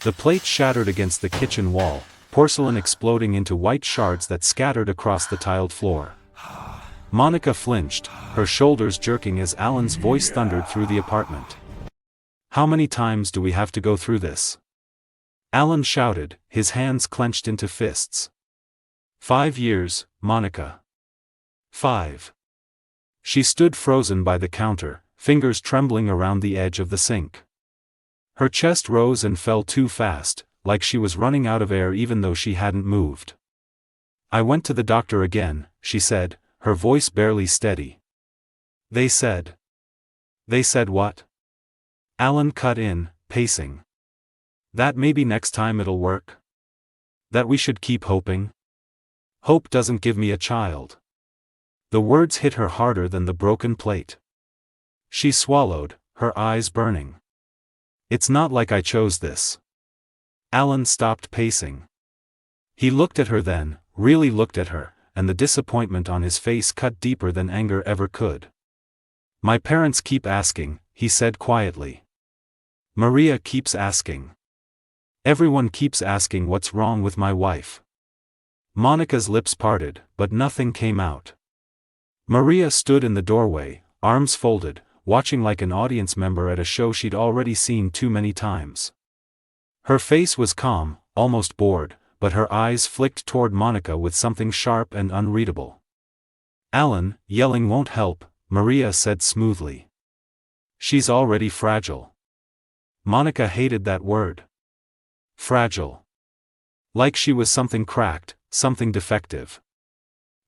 The plate shattered against the kitchen wall, porcelain exploding into white shards that scattered across the tiled floor. Monica flinched, her shoulders jerking as Alan's voice thundered through the apartment. "How many times do we have to go through this?" Alan shouted, his hands clenched into fists. 5 years, Monica. 5. She stood frozen by the counter, fingers trembling around the edge of the sink. Her chest rose and fell too fast, like she was running out of air even though she hadn't moved. "I went to the doctor again," she said, her voice barely steady. They said what?" Alan cut in, pacing. "That maybe next time it'll work? That we should keep hoping? Hope doesn't give me a child." The words hit her harder than the broken plate. She swallowed, her eyes burning. "It's not like I chose this." Alan stopped pacing. He looked at her then, really looked at her, and the disappointment on his face cut deeper than anger ever could. "My parents keep asking," he said quietly. "Maria keeps asking. Everyone keeps asking what's wrong with my wife." Monica's lips parted, but nothing came out. Maria stood in the doorway, arms folded, watching like an audience member at a show she'd already seen too many times. Her face was calm, almost bored, but her eyes flicked toward Monica with something sharp and unreadable. "Alan, yelling won't help," Maria said smoothly. "She's already fragile." Monica hated that word. Fragile. Like she was something cracked, something defective.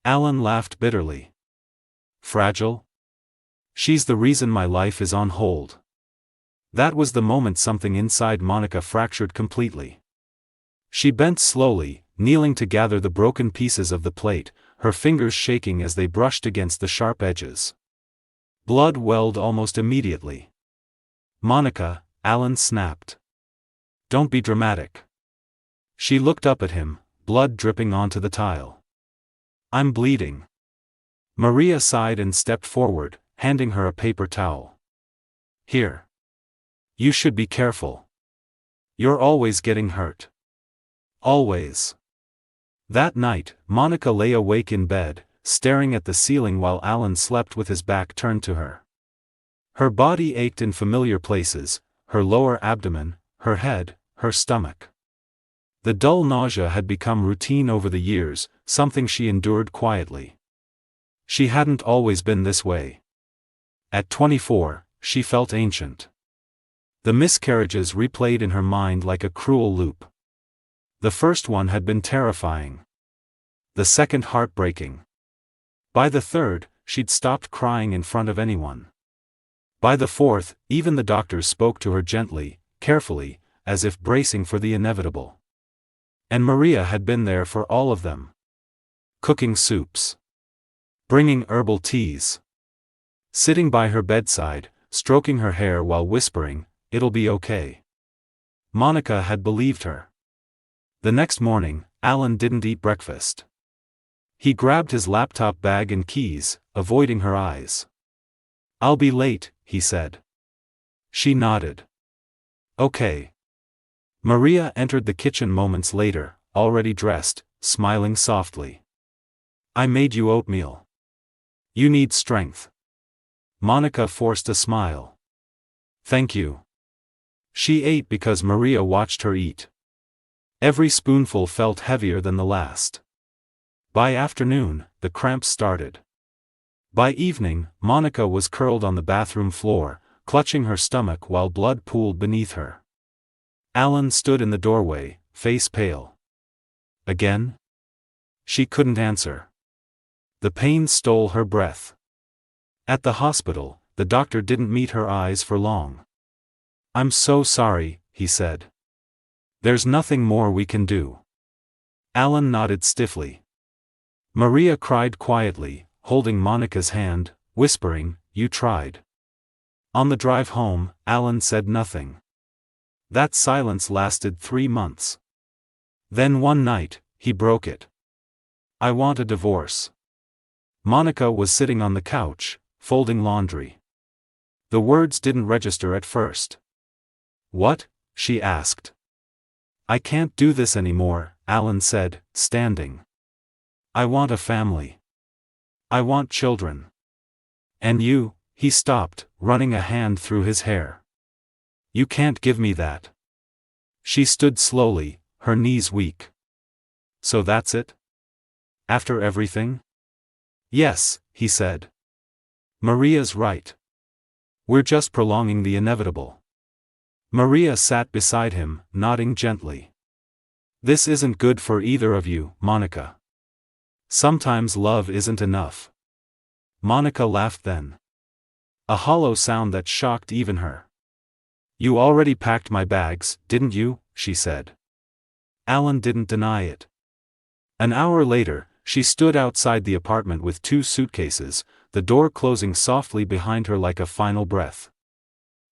Alan laughed bitterly. "Fragile? She's the reason my life is on hold." That was the moment something inside Monica fractured completely. She bent slowly, kneeling to gather the broken pieces of the plate, her fingers shaking as they brushed against the sharp edges. Blood welled almost immediately. "Monica," Alan snapped. "Don't be dramatic." She looked up at him, blood dripping onto the tile. "I'm bleeding." Maria sighed and stepped forward, handing her a paper towel. "Here. You should be careful. You're always getting hurt. Always." That night, Monica lay awake in bed, staring at the ceiling while Alan slept with his back turned to her. Her body ached in familiar places, her lower abdomen, her head, her stomach. The dull nausea had become routine over the years, something she endured quietly. She hadn't always been this way. At 24, she felt ancient. The miscarriages replayed in her mind like a cruel loop. The first one had been terrifying. The second heartbreaking. By the third, she'd stopped crying in front of anyone. By the fourth, even the doctors spoke to her gently, carefully, as if bracing for the inevitable. And Maria had been there for all of them. Cooking soups. Bringing herbal teas. Sitting by her bedside, stroking her hair while whispering, "It'll be okay." Monica had believed her. The next morning, Alan didn't eat breakfast. He grabbed his laptop bag and keys, avoiding her eyes. "I'll be late," he said. She nodded. "Okay." Maria entered the kitchen moments later, already dressed, smiling softly. "I made you oatmeal. You need strength." Monica forced a smile. "Thank you." She ate because Maria watched her eat. Every spoonful felt heavier than the last. By afternoon, the cramps started. By evening, Monica was curled on the bathroom floor, clutching her stomach while blood pooled beneath her. Alan stood in the doorway, face pale. "Again?" She couldn't answer. The pain stole her breath. At the hospital, the doctor didn't meet her eyes for long. "I'm so sorry," he said. "There's nothing more we can do." Alan nodded stiffly. Maria cried quietly, holding Monica's hand, whispering, "You tried." On the drive home, Alan said nothing. That silence lasted 3 months. Then one night, he broke it. "I want a divorce." Monica was sitting on the couch, folding laundry. The words didn't register at first. "What?" she asked. I can't do this anymore, Alan said, standing. I want a family. I want children. And you, he stopped, running a hand through his hair. You can't give me that. She stood slowly, her knees weak. So that's it? After everything? Yes, he said. Maria's right. We're just prolonging the inevitable. Maria sat beside him, nodding gently. This isn't good for either of you, Monica. Sometimes love isn't enough. Monica laughed then. A hollow sound that shocked even her. You already packed my bags, didn't you? She said. Alan didn't deny it. An hour later, she stood outside the apartment with 2 suitcases, the door closing softly behind her like a final breath.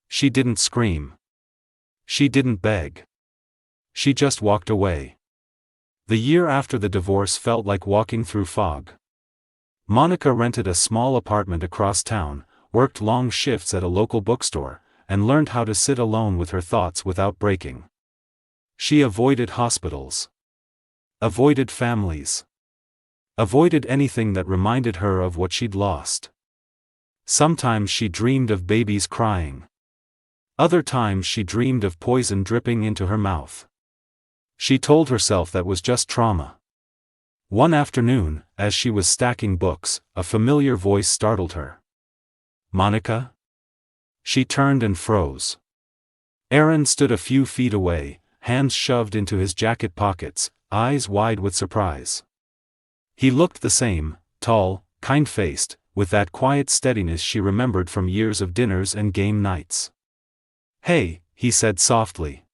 She didn't scream. She didn't beg. She just walked away. The year after the divorce felt like walking through fog. Monica rented a small apartment across town, worked long shifts at a local bookstore, and learned how to sit alone with her thoughts without breaking. She avoided hospitals. Avoided families. Avoided anything that reminded her of what she'd lost. Sometimes she dreamed of babies crying. Other times she dreamed of poison dripping into her mouth. She told herself that was just trauma. One afternoon, as she was stacking books, a familiar voice startled her. Monica? She turned and froze. Aaron stood a few feet away, hands shoved into his jacket pockets, eyes wide with surprise. He looked the same, tall, kind-faced, with that quiet steadiness she remembered from years of dinners and game nights. Hey, he said softly.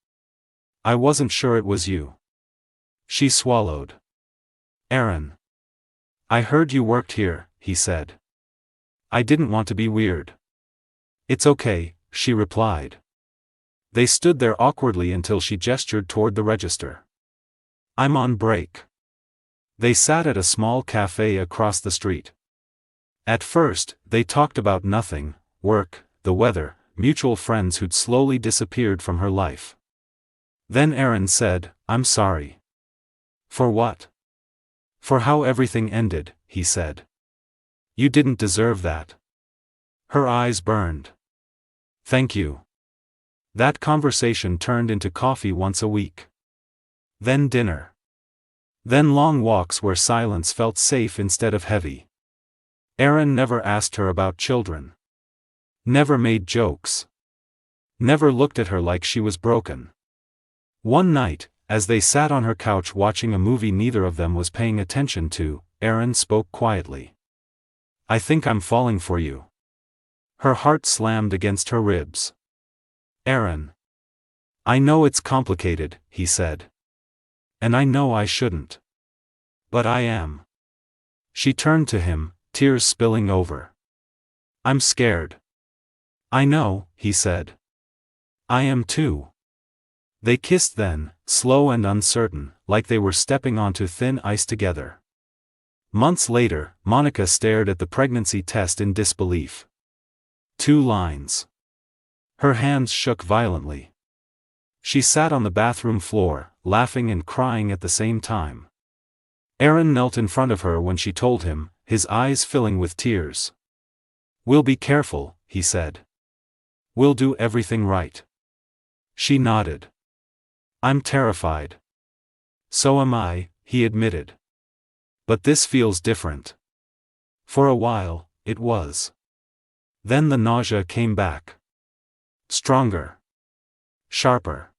I wasn't sure it was you. She swallowed. Aaron. I heard you worked here, he said. I didn't want to be weird. It's okay, she replied. They stood there awkwardly until she gestured toward the register. I'm on break. They sat at a small cafe across the street. At first, they talked about nothing, work, the weather, mutual friends who'd slowly disappeared from her life. Then Aaron said, I'm sorry. For what? For how everything ended, he said. You didn't deserve that. Her eyes burned. Thank you. That conversation turned into coffee once a week. Then dinner. Then long walks where silence felt safe instead of heavy. Aaron never asked her about children. Never made jokes. Never looked at her like she was broken. One night, as they sat on her couch watching a movie neither of them was paying attention to, Aaron spoke quietly. I think I'm falling for you. Her heart slammed against her ribs. Aaron. I know it's complicated, he said. And I know I shouldn't. But I am. She turned to him, tears spilling over. I'm scared. I know, he said. I am too. They kissed then, slow and uncertain, like they were stepping onto thin ice together. Months later, Monica stared at the pregnancy test in disbelief. 2 lines. Her hands shook violently. She sat on the bathroom floor, laughing and crying at the same time. Aaron knelt in front of her when she told him, his eyes filling with tears. We'll be careful, he said. We'll do everything right. She nodded. I'm terrified. So am I, he admitted. But this feels different. For a while, it was. Then the nausea came back. Stronger. Sharper.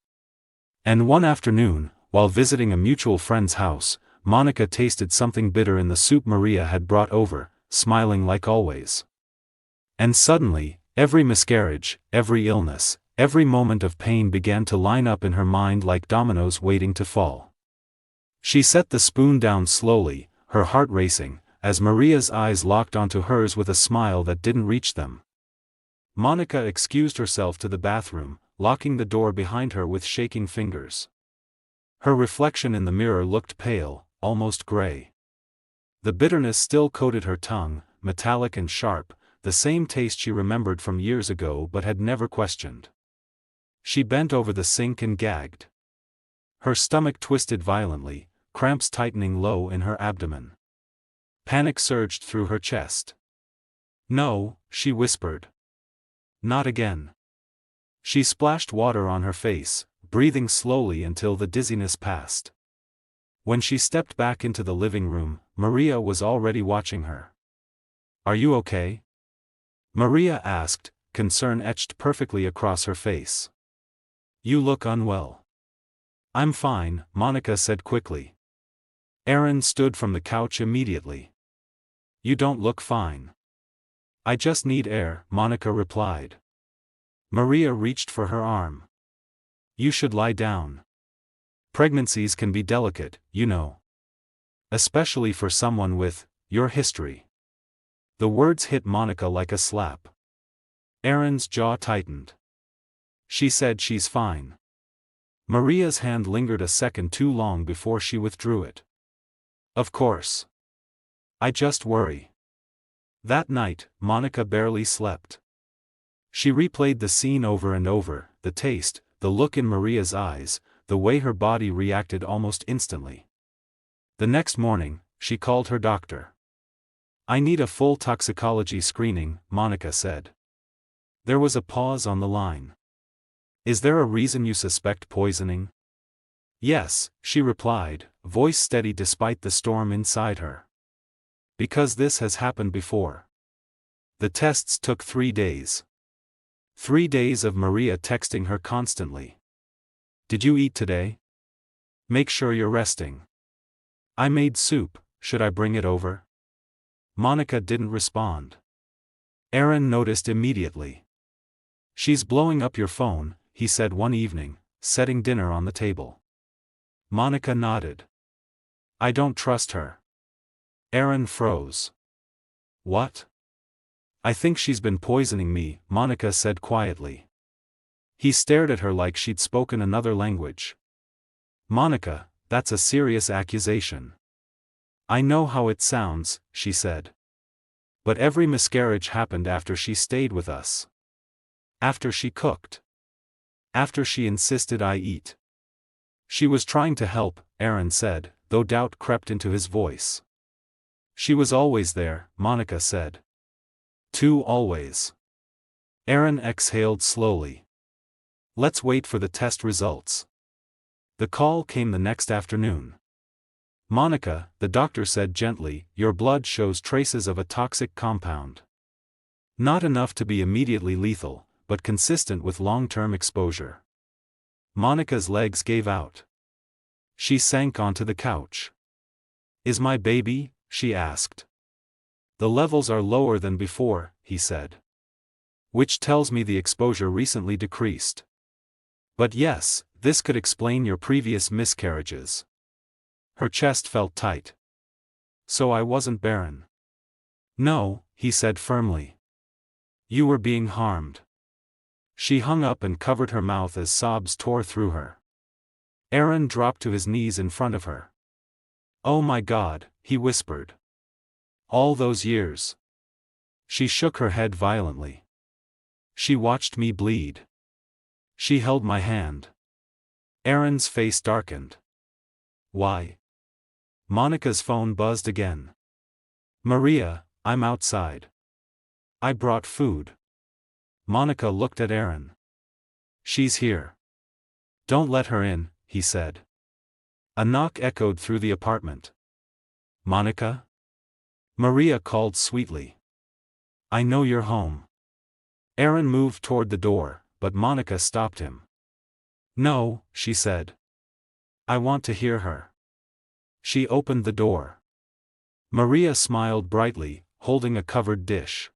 And one afternoon, while visiting a mutual friend's house, Monica tasted something bitter in the soup Maria had brought over, smiling like always. And suddenly, every miscarriage, every illness, every moment of pain began to line up in her mind like dominoes waiting to fall. She set the spoon down slowly, her heart racing, as Maria's eyes locked onto hers with a smile that didn't reach them. Monica excused herself to the bathroom, locking the door behind her with shaking fingers. Her reflection in the mirror looked pale, almost gray. The bitterness still coated her tongue, metallic and sharp, the same taste she remembered from years ago but had never questioned. She bent over the sink and gagged. Her stomach twisted violently, cramps tightening low in her abdomen. Panic surged through her chest. "No," she whispered. "Not again." She splashed water on her face, breathing slowly until the dizziness passed. When she stepped back into the living room, Maria was already watching her. "Are you okay?" Maria asked, concern etched perfectly across her face. "You look unwell." "I'm fine," Monica said quickly. Aaron stood from the couch immediately. "You don't look fine." "I just need air," Monica replied. Maria reached for her arm. "You should lie down. Pregnancies can be delicate, you know. Especially for someone with your history." The words hit Monica like a slap. Aaron's jaw tightened. "She said she's fine." Maria's hand lingered a second too long before she withdrew it. "Of course. I just worry." That night, Monica barely slept. She replayed the scene over and over, the taste, the look in Maria's eyes, the way her body reacted almost instantly. The next morning, she called her doctor. "I need a full toxicology screening," Monica said. There was a pause on the line. "Is there a reason you suspect poisoning?" "Yes," she replied, voice steady despite the storm inside her. "Because this has happened before." The tests took 3 days. 3 days of Maria texting her constantly. "Did you eat today? Make sure you're resting. I made soup, should I bring it over?" Monica didn't respond. Aaron noticed immediately. "She's blowing up your phone," he said one evening, setting dinner on the table. Monica nodded. "I don't trust her." Aaron froze. "What?" "I think she's been poisoning me," Monica said quietly. He stared at her like she'd spoken another language. "Monica, that's a serious accusation." "I know how it sounds," she said. "But every miscarriage happened after she stayed with us. After she cooked. After she insisted I eat." "She was trying to help," Aaron said, though doubt crept into his voice. "She was always there," Monica said. "Too always." Aaron exhaled slowly. "Let's wait for the test results." The call came the next afternoon. "Monica," the doctor said gently, "your blood shows traces of a toxic compound. Not enough to be immediately lethal, but consistent with long-term exposure." Monica's legs gave out. She sank onto the couch. "Is my baby?" she asked. "The levels are lower than before," he said. "Which tells me the exposure recently decreased. But yes, this could explain your previous miscarriages." Her chest felt tight. "So I wasn't barren?" "No," he said firmly. "You were being harmed." She hung up and covered her mouth as sobs tore through her. Aaron dropped to his knees in front of her. "Oh my God," he whispered. "All those years." She shook her head violently. "She watched me bleed. She held my hand." Aaron's face darkened. "Why?" Monica's phone buzzed again. "Maria, I'm outside. I brought food." Monica looked at Aaron. "She's here." "Don't let her in," he said. A knock echoed through the apartment. "Monica?" Maria called sweetly. "I know you're home." Aaron moved toward the door, but Monica stopped him. "No," she said. "I want to hear her." She opened the door. Maria smiled brightly, holding a covered dish.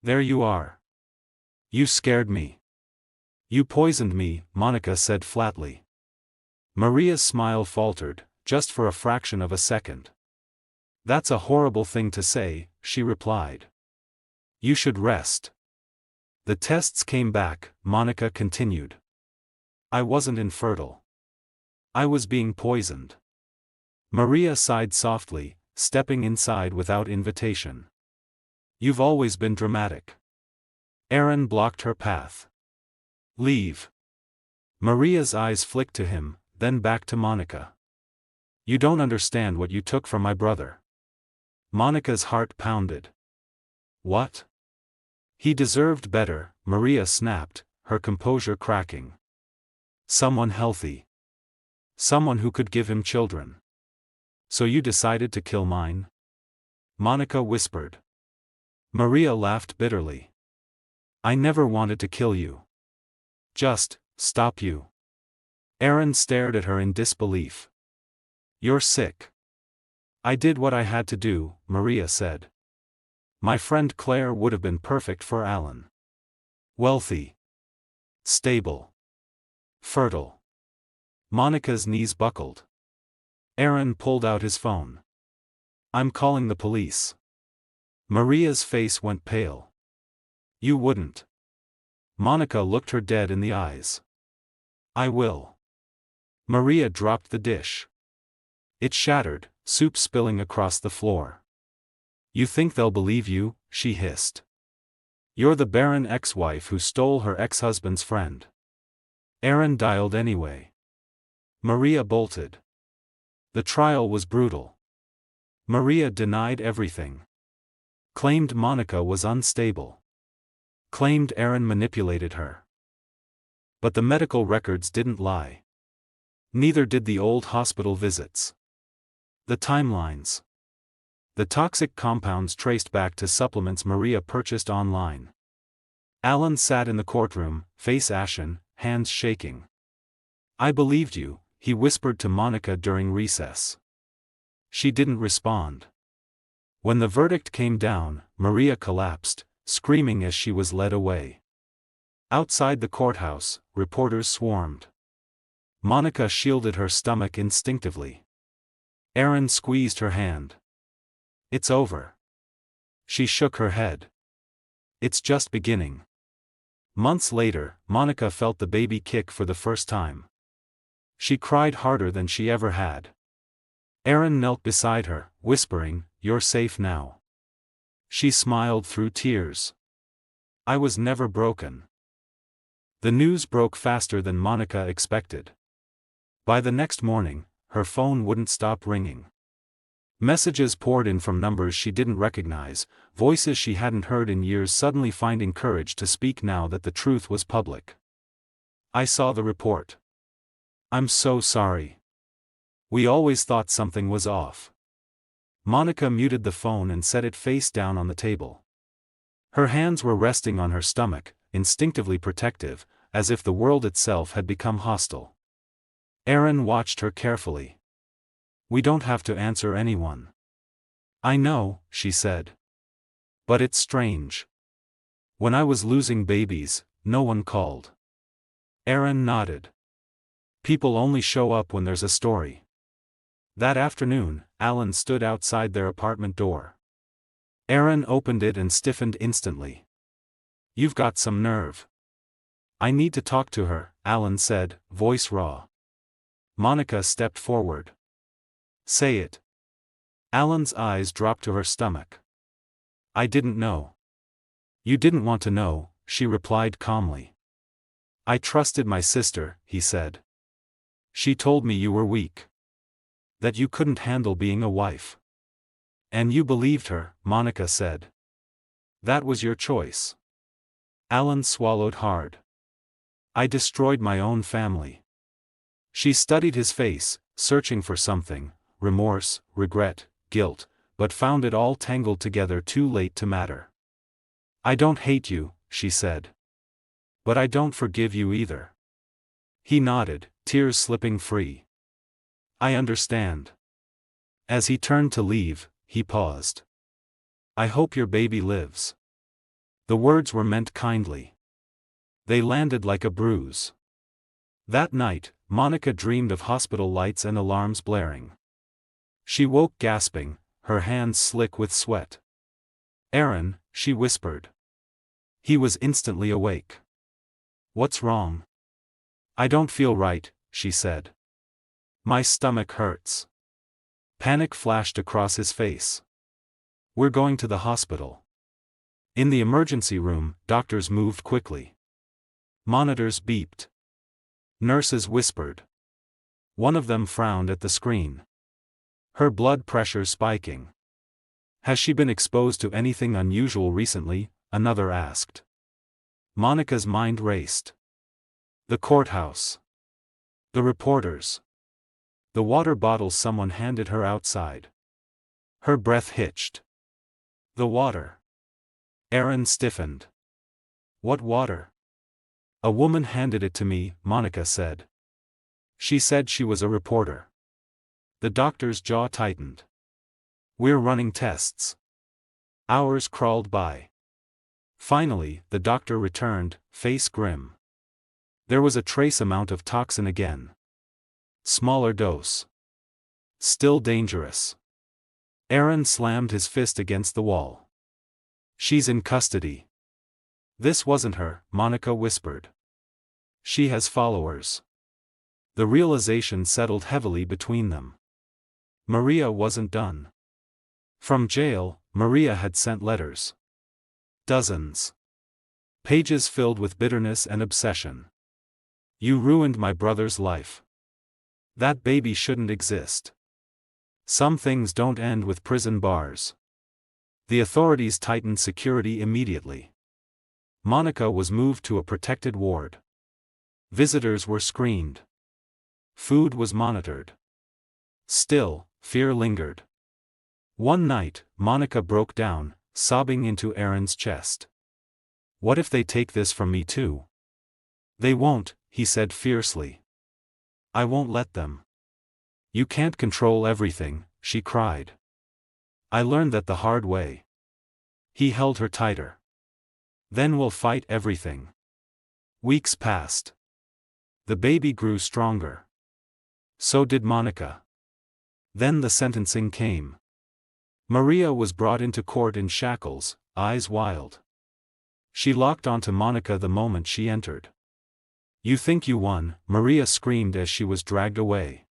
"There you are. You scared me. You poisoned me," Monica said flatly. Maria's smile faltered, just for a fraction of a second. "That's a horrible thing to say," she replied. "You should rest." "The tests came back," Monica continued. "I wasn't infertile. I was being poisoned." Maria sighed softly, stepping inside without invitation. "You've always been dramatic." Aaron blocked her path. "Leave." Maria's eyes flicked to him, then back to Monica. "You don't understand what you took from my brother." Monica's heart pounded. "What?" "He deserved better," Maria snapped, her composure cracking. "Someone healthy. Someone who could give him children. So you decided to kill mine?" Monica whispered. Maria laughed bitterly. "I never wanted to kill you. Just stop you." Aaron stared at her in disbelief. "You're sick." "I did what I had to do," Maria said. "My friend Claire would have been perfect for Alan. Wealthy. Stable. Fertile." Monica's knees buckled. Aaron pulled out his phone. "I'm calling the police." Maria's face went pale. "You wouldn't." Monica looked her dead in the eyes. "I will." Maria dropped the dish. It shattered, soup spilling across the floor. "You think they'll believe you?" she hissed. "You're the Barren ex-wife who stole her ex-husband's friend." Aaron dialed anyway. Maria bolted. The trial was brutal. Maria denied everything. Claimed Monica was unstable. Claimed Aaron manipulated her. But the medical records didn't lie. Neither did the old hospital visits. The timelines. The toxic compounds traced back to supplements Maria purchased online. Alan sat in the courtroom, face ashen, hands shaking. "I believed you," he whispered to Monica during recess. She didn't respond. When the verdict came down, Maria collapsed, screaming as she was led away. Outside the courthouse, reporters swarmed. Monica shielded her stomach instinctively. Aaron squeezed her hand. "It's over." She shook her head. "It's just beginning." Months later, Monica felt the baby kick for the first time. She cried harder than she ever had. Aaron knelt beside her, whispering, "You're safe now." She smiled through tears. "I was never broken." The news broke faster than Monica expected. By the next morning, her phone wouldn't stop ringing. Messages poured in from numbers she didn't recognize, voices she hadn't heard in years suddenly finding courage to speak now that the truth was public. "I saw the report. I'm so sorry. We always thought something was off." Monica muted the phone and set it face down on the table. Her hands were resting on her stomach, instinctively protective, as if the world itself had become hostile. Aaron watched her carefully. "We don't have to answer anyone." "I know," she said. "But it's strange. When I was losing babies, no one called." Aaron nodded. "People only show up when there's a story." That afternoon, Alan stood outside their apartment door. Aaron opened it and stiffened instantly. "You've got some nerve." "I need to talk to her," Alan said, voice raw. Monica stepped forward. "Say it." Alan's eyes dropped to her stomach. "I didn't know." "You didn't want to know," she replied calmly. "I trusted my sister," he said. "She told me you were weak. That you couldn't handle being a wife. And you believed her," Monica said. "That was your choice." Alan swallowed hard. "I destroyed my own family." She studied his face, searching for something, remorse, regret, guilt, but found it all tangled together too late to matter. "I don't hate you," she said. "But I don't forgive you either." He nodded, tears slipping free. "I understand." As he turned to leave, he paused. "I hope your baby lives." The words were meant kindly. They landed like a bruise. That night, Monica dreamed of hospital lights and alarms blaring. She woke gasping, her hands slick with sweat. "Aaron," she whispered. He was instantly awake. "What's wrong?" "I don't feel right," she said. "My stomach hurts." Panic flashed across his face. "We're going to the hospital." In the emergency room, doctors moved quickly. Monitors beeped. Nurses whispered. One of them frowned at the screen. Her blood pressure spiking. Has she been exposed to anything unusual recently? Another asked. Monica's mind raced. The courthouse. The reporters. The water bottles someone handed her outside. Her breath hitched. The water. Aaron stiffened. What water? A woman handed it to me, Monica said. She said she was a reporter. The doctor's jaw tightened. We're running tests. Hours crawled by. Finally, the doctor returned, face grim. There was a trace amount of toxin again. Smaller dose. Still dangerous. Aaron slammed his fist against the wall. She's in custody. This wasn't her, Monica whispered. She has followers. The realization settled heavily between them. Maria wasn't done. From jail, Maria had sent letters. Dozens. Pages filled with bitterness and obsession. You ruined my brother's life. That baby shouldn't exist. Some things don't end with prison bars. The authorities tightened security immediately. Monica was moved to a protected ward. Visitors were screened. Food was monitored. Still, fear lingered. One night, Monica broke down, sobbing into Aaron's chest. What if they take this from me too? They won't, he said fiercely. I won't let them. You can't control everything, she cried. I learned that the hard way. He held her tighter. Then we'll fight everything. Weeks passed. The baby grew stronger. So did Monica. Then the sentencing came. Maria was brought into court in shackles, eyes wild. She locked onto Monica the moment she entered. You think you won, Maria screamed as she was dragged away.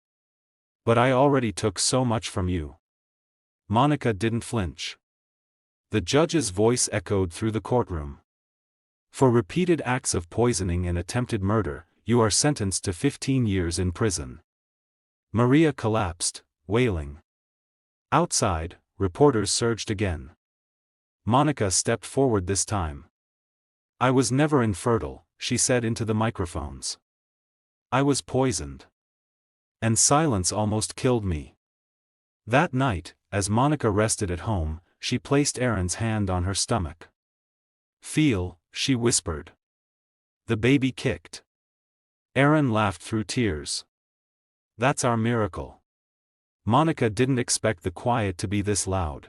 But I already took so much from you. Monica didn't flinch. The judge's voice echoed through the courtroom. For repeated acts of poisoning and attempted murder, you are sentenced to 15 years in prison. Maria collapsed, wailing. Outside, reporters surged again. Monica stepped forward this time. I was never infertile, she said into the microphones. I was poisoned. And silence almost killed me. That night, as Monica rested at home, she placed Aaron's hand on her stomach. Feel, she whispered. The baby kicked. Aaron laughed through tears. That's our miracle. Monica didn't expect the quiet to be this loud.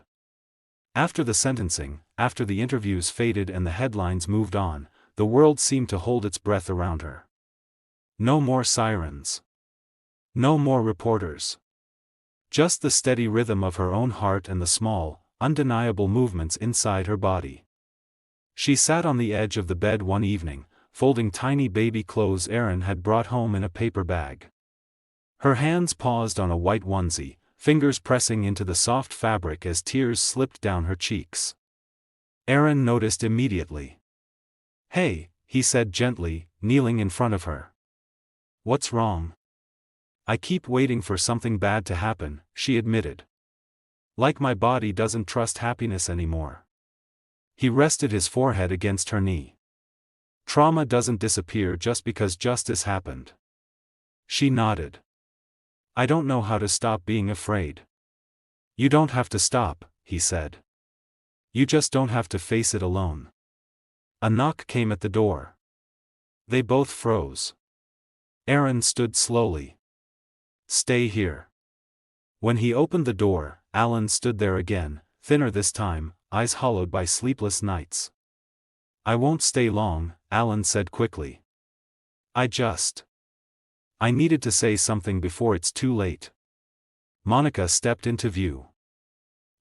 After the sentencing, after the interviews faded and the headlines moved on, the world seemed to hold its breath around her. No more sirens. No more reporters. Just the steady rhythm of her own heart and the small, undeniable movements inside her body. She sat on the edge of the bed one evening, folding tiny baby clothes Aaron had brought home in a paper bag. Her hands paused on a white onesie, fingers pressing into the soft fabric as tears slipped down her cheeks. Aaron noticed immediately. Hey, he said gently, kneeling in front of her. What's wrong? I keep waiting for something bad to happen, she admitted. Like my body doesn't trust happiness anymore. He rested his forehead against her knee. Trauma doesn't disappear just because justice happened. She nodded. I don't know how to stop being afraid. You don't have to stop, he said. You just don't have to face it alone. A knock came at the door. They both froze. Aaron stood slowly. Stay here. When he opened the door, Alan stood there again, thinner this time, eyes hollowed by sleepless nights. I won't stay long, Alan said quickly. I needed to say something before it's too late. Monica stepped into view.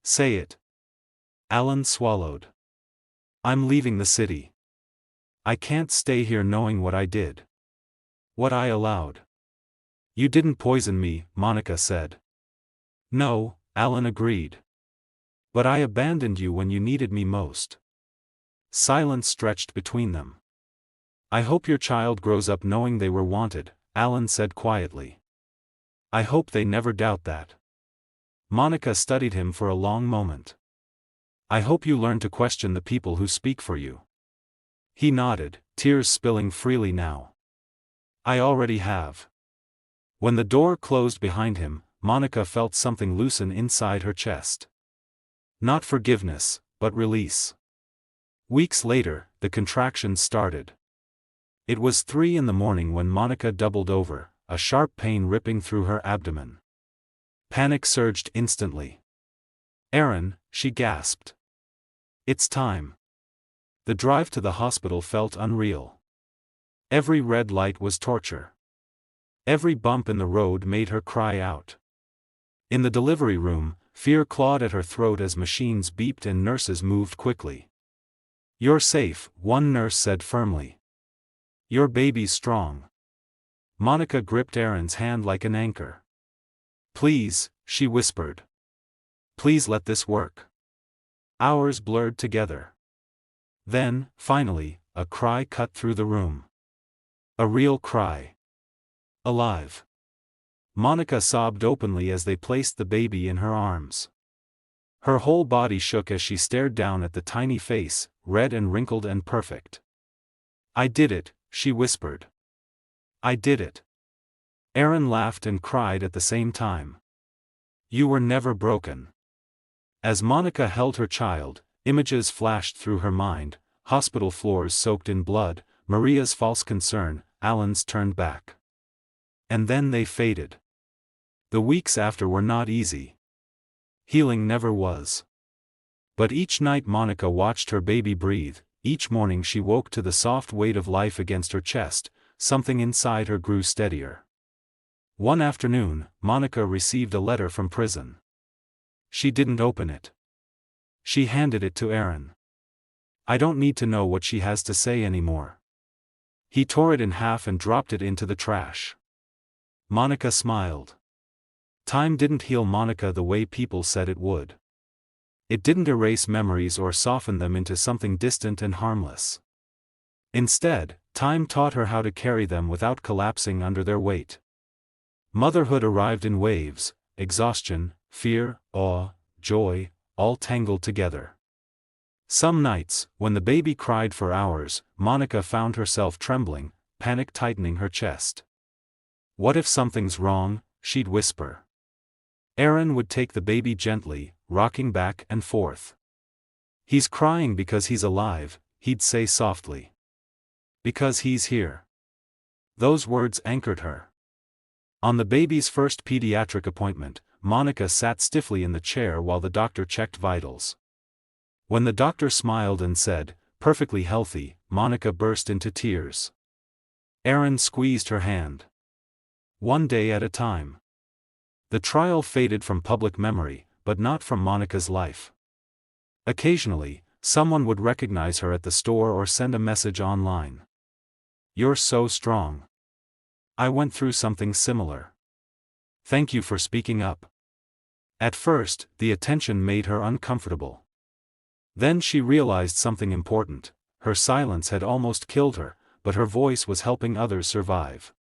Say it. Alan swallowed. I'm leaving the city. I can't stay here knowing what I did. What I allowed. You didn't poison me, Monica said. No, Alan agreed. But I abandoned you when you needed me most. Silence stretched between them. I hope your child grows up knowing they were wanted, Alan said quietly. I hope they never doubt that. Monica studied him for a long moment. I hope you learn to question the people who speak for you. He nodded, tears spilling freely now. I already have. When the door closed behind him, Monica felt something loosen inside her chest. Not forgiveness, but release. Weeks later, the contractions started. It was 3 in the morning when Monica doubled over, a sharp pain ripping through her abdomen. Panic surged instantly. "Aaron," she gasped. "It's time." The drive to the hospital felt unreal. Every red light was torture. Every bump in the road made her cry out. In the delivery room, fear clawed at her throat as machines beeped and nurses moved quickly. "You're safe," one nurse said firmly. "Your baby's strong." Monica gripped Aaron's hand like an anchor. "Please," she whispered. "Please let this work." Hours blurred together. Then, finally, a cry cut through the room. A real cry. "Alive." Monica sobbed openly as they placed the baby in her arms. Her whole body shook as she stared down at the tiny face, red and wrinkled and perfect. "I did it," she whispered. "I did it." Aaron laughed and cried at the same time. "You were never broken." As Monica held her child, images flashed through her mind: hospital floors soaked in blood, Maria's false concern, Alan's turned back. And then they faded. The weeks after were not easy. Healing never was. But each night Monica watched her baby breathe, each morning she woke to the soft weight of life against her chest, something inside her grew steadier. One afternoon, Monica received a letter from prison. She didn't open it. She handed it to Aaron. "I don't need to know what she has to say anymore." He tore it in half and dropped it into the trash. Monica smiled. Time didn't heal Monica the way people said it would. It didn't erase memories or soften them into something distant and harmless. Instead, time taught her how to carry them without collapsing under their weight. Motherhood arrived in waves: exhaustion, fear, awe, joy, all tangled together. Some nights, when the baby cried for hours, Monica found herself trembling, panic tightening her chest. "What if something's wrong?" she'd whisper. Aaron would take the baby gently, rocking back and forth. "He's crying because he's alive," he'd say softly. "Because he's here." Those words anchored her. On the baby's first pediatric appointment, Monica sat stiffly in the chair while the doctor checked vitals. When the doctor smiled and said, "Perfectly healthy," Monica burst into tears. Aaron squeezed her hand. One day at a time. The trial faded from public memory, but not from Monica's life. Occasionally, someone would recognize her at the store or send a message online. "You're so strong. I went through something similar. Thank you for speaking up." At first, the attention made her uncomfortable. Then she realized something important: her silence had almost killed her, but her voice was helping others survive.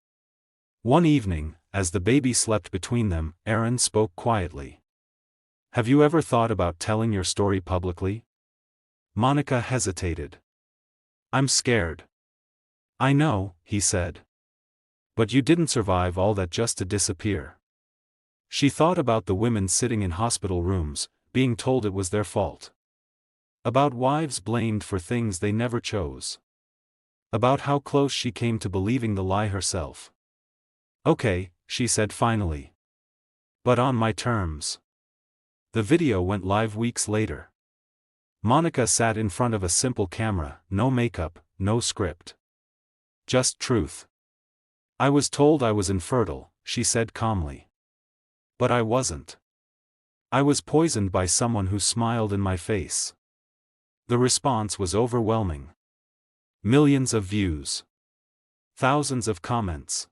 One evening, as the baby slept between them, Aaron spoke quietly. "Have you ever thought about telling your story publicly?" Monica hesitated. "I'm scared." "I know," he said. "But you didn't survive all that just to disappear." She thought about the women sitting in hospital rooms, being told it was their fault. About wives blamed for things they never chose. About how close she came to believing the lie herself. "Okay," she said finally. "But on my terms." The video went live weeks later. Monica sat in front of a simple camera, no makeup, no script. Just truth. "I was told I was infertile," she said calmly. "But I wasn't. I was poisoned by someone who smiled in my face." The response was overwhelming. Millions of views. Thousands of comments.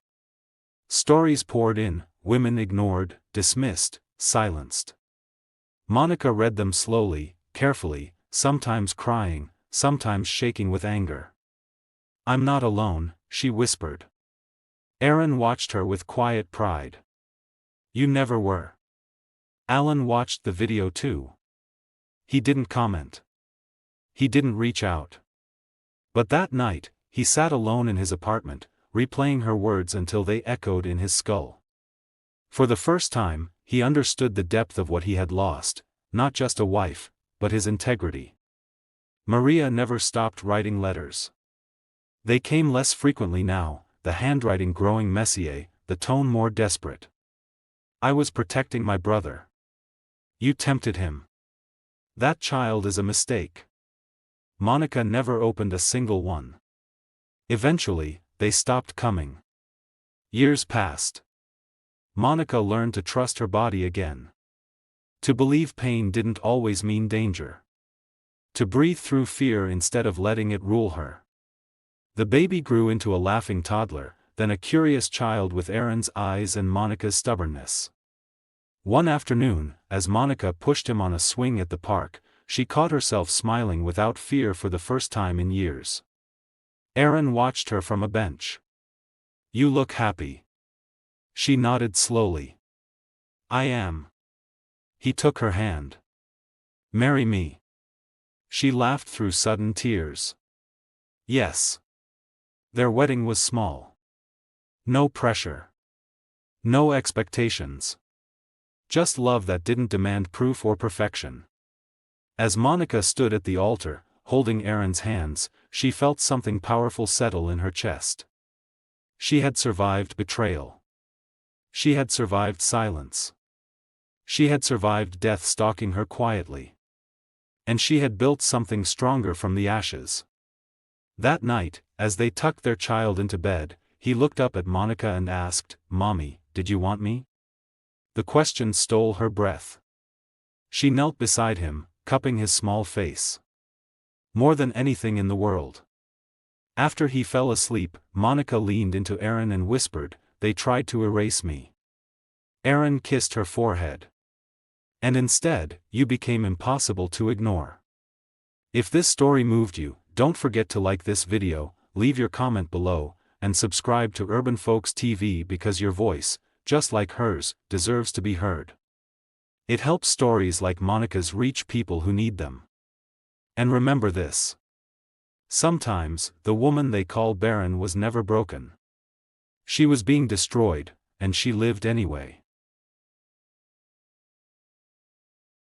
Stories poured in, women ignored, dismissed, silenced. Monica read them slowly, carefully, sometimes crying, sometimes shaking with anger. "I'm not alone," she whispered. Aaron watched her with quiet pride. You never were. Alan watched the video too. He didn't comment. He didn't reach out. But that night, he sat alone in his apartment, replaying her words until they echoed in his skull. For the first time, he understood the depth of what he had lost, not just a wife, but his integrity. Maria never stopped writing letters. They came less frequently now, the handwriting growing messier, the tone more desperate. I was protecting my brother. You tempted him. That child is a mistake. Monica never opened a single one. Eventually, they stopped coming. Years passed. Monica learned to trust her body again. To believe pain didn't always mean danger. To breathe through fear instead of letting it rule her. The baby grew into a laughing toddler, then a curious child with Aaron's eyes and Monica's stubbornness. One afternoon, as Monica pushed him on a swing at the park, she caught herself smiling without fear for the first time in years. Aaron watched her from a bench. You look happy. She nodded slowly. I am. He took her hand. Marry me. She laughed through sudden tears. Yes. Their wedding was small. No pressure. No expectations. Just love that didn't demand proof or perfection. As Monica stood at the altar, holding Aaron's hands, she felt something powerful settle in her chest. She had survived betrayal. She had survived silence. She had survived death stalking her quietly. And she had built something stronger from the ashes. That night, as they tucked their child into bed, he looked up at Monica and asked, "Mommy, did you want me?" The question stole her breath. She knelt beside him, cupping his small face. More than anything in the world. After he fell asleep, Monica leaned into Aaron and whispered, "They tried to erase me." Aaron kissed her forehead. And instead, you became impossible to ignore. If this story moved you, don't forget to like this video, leave your comment below, and subscribe to Urban Folks TV because your voice, just like hers, deserves to be heard. It helps stories like Monica's reach people who need them. And remember this. Sometimes, the woman they call Barren was never broken. She was being destroyed, and she lived anyway.